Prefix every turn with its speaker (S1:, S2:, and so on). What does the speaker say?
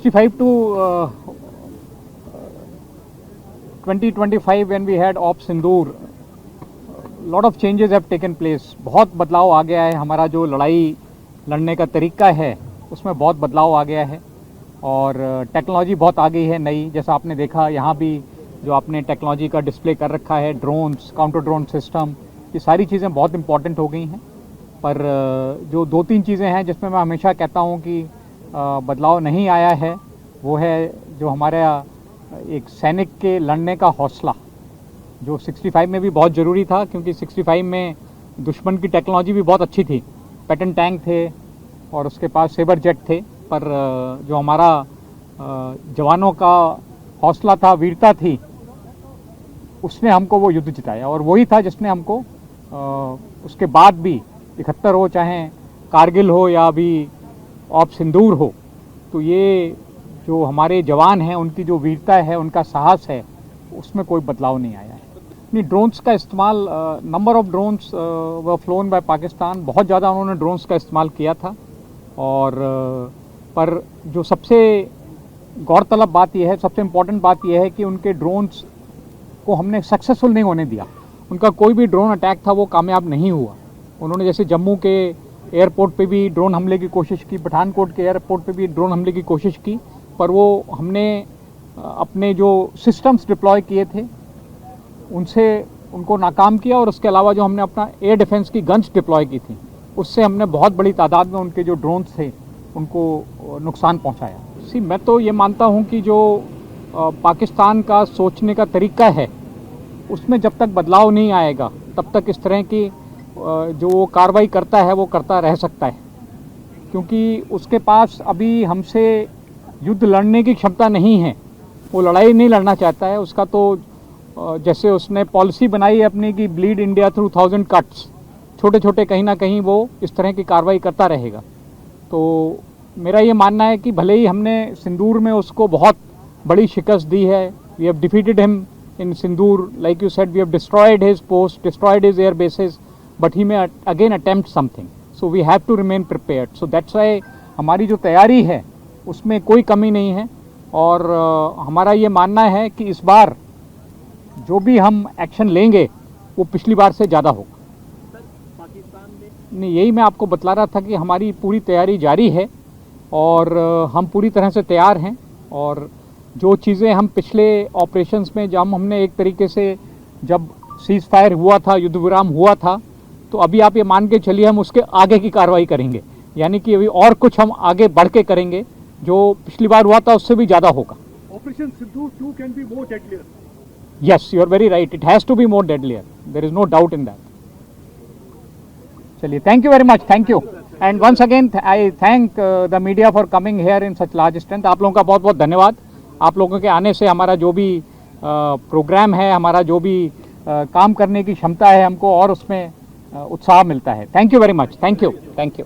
S1: 65 to 2025 when we had Op Sindoor, lot of changes have taken place. बहुत बदलाव आ गया है. हमारा जो लड़ाई लड़ने का तरीका है उसमें बहुत बदलाव आ गया है और टेक्नोलॉजी बहुत आ गई है नई. जैसा आपने देखा यहाँ भी जो आपने टेक्नोलॉजी का डिस्प्ले कर रखा है, ड्रोन्स, काउंटर ड्रोन सिस्टम, ये सारी चीज़ें बहुत इंपॉर्टेंट हो गई हैं. पर जो 2-3 चीज़ें हैं जिसमें मैं हमेशा कहता हूँ कि बदलाव नहीं आया है, वो है जो हमारा एक सैनिक के लड़ने का हौसला, जो 65 में भी बहुत ज़रूरी था, क्योंकि 65 में दुश्मन की टेक्नोलॉजी भी बहुत अच्छी थी. पैटर्न टैंक थे और उसके पास सेबर जेट थे, पर जो हमारा जवानों का हौसला था, वीरता थी, उसने हमको वो युद्ध जिताया. और वही था जिसने हमको उसके बाद भी 71 हो, चाहे कारगिल हो या अभी ऑप सिंदूर हो, तो ये जो हमारे जवान हैं उनकी जो वीरता है, उनका साहस है, उसमें कोई बदलाव नहीं आया है. नहीं, ड्रोन्स का इस्तेमाल, number of drones were flown by Pakistan, बहुत ज़्यादा उन्होंने ड्रोन्स का इस्तेमाल किया था. और पर जो सबसे गौरतलब बात यह है, सबसे इम्पॉर्टेंट बात यह है कि उनके ड्रोन्स को हमने सक्सेसफुल नहीं होने दिया. उनका कोई भी ड्रोन अटैक था वो कामयाब नहीं हुआ. उन्होंने जैसे जम्मू के एयरपोर्ट पे भी ड्रोन हमले की कोशिश की, पठानकोट के एयरपोर्ट पे भी ड्रोन हमले की कोशिश की, पर वो हमने अपने जो सिस्टम्स डिप्लॉय किए थे उनको नाकाम किया. और उसके अलावा जो हमने अपना एयर डिफेंस की गन्स डिप्लॉय की थी, उससे हमने बहुत बड़ी तादाद में उनके जो ड्रोन्स थे उनको नुकसान पहुंचाया. मैं तो ये मानता हूं कि जो पाकिस्तान का सोचने का तरीका है, उसमें जब तक बदलाव नहीं आएगा तब तक इस तरह की जो वो कार्रवाई करता है वो करता रह सकता है, क्योंकि उसके पास अभी हमसे युद्ध लड़ने की क्षमता नहीं है. वो लड़ाई नहीं लड़ना चाहता है. उसका तो जैसे उसने पॉलिसी बनाई है अपनी कि ब्लीड इंडिया थ्रू 1000 कट्स, छोटे छोटे कहीं ना कहीं वो इस तरह की कार्रवाई करता रहेगा. तो मेरा ये मानना है कि भले ही हमने सिंदूर में उसको बहुत बड़ी शिकस्त दी है, we have defeated him in Sindoor, like you said, we have destroyed his post, destroyed his air bases, but he may again attempt something. So we have to remain prepared. So that's why हमारी जो तैयारी है उसमें कोई कमी नहीं है. और हमारा ये मानना है कि इस बार जो भी हम एक्शन लेंगे वो पिछली बार से ज़्यादा होगा. नहीं, यही मैं आपको बतला रहा था कि हमारी पूरी तैयारी जारी है और हम पूरी तरह से तैयार हैं. और जो चीज़ें हम पिछले ऑपरेशंस में जब हमने एक तरीके से, जब सीज फायर हुआ था, युद्ध विराम हुआ था, तो अभी आप ये मान के चलिए हम उसके आगे की कार्रवाई करेंगे. यानी कि अभी और कुछ हम आगे बढ़ के करेंगे, जो पिछली बार हुआ था उससे भी ज़्यादा होगा.
S2: Operation Sindoor 2 can be more deadlier.
S1: Yes, you are very right. It has to be more deadlier. There is no doubt in that. चलिए, thank you very much. Thank you. And once again, I thank the media for coming here in such large strength. आप लोगों का बहुत बहुत धन्यवाद. आप लोगों के आने से हमारा जो भी प्रोग्राम है, हमारा जो भी काम करने की क्षमता है, हमको और उसमें उत्साह मिलता है. Thank you very much. Thank you. Thank you.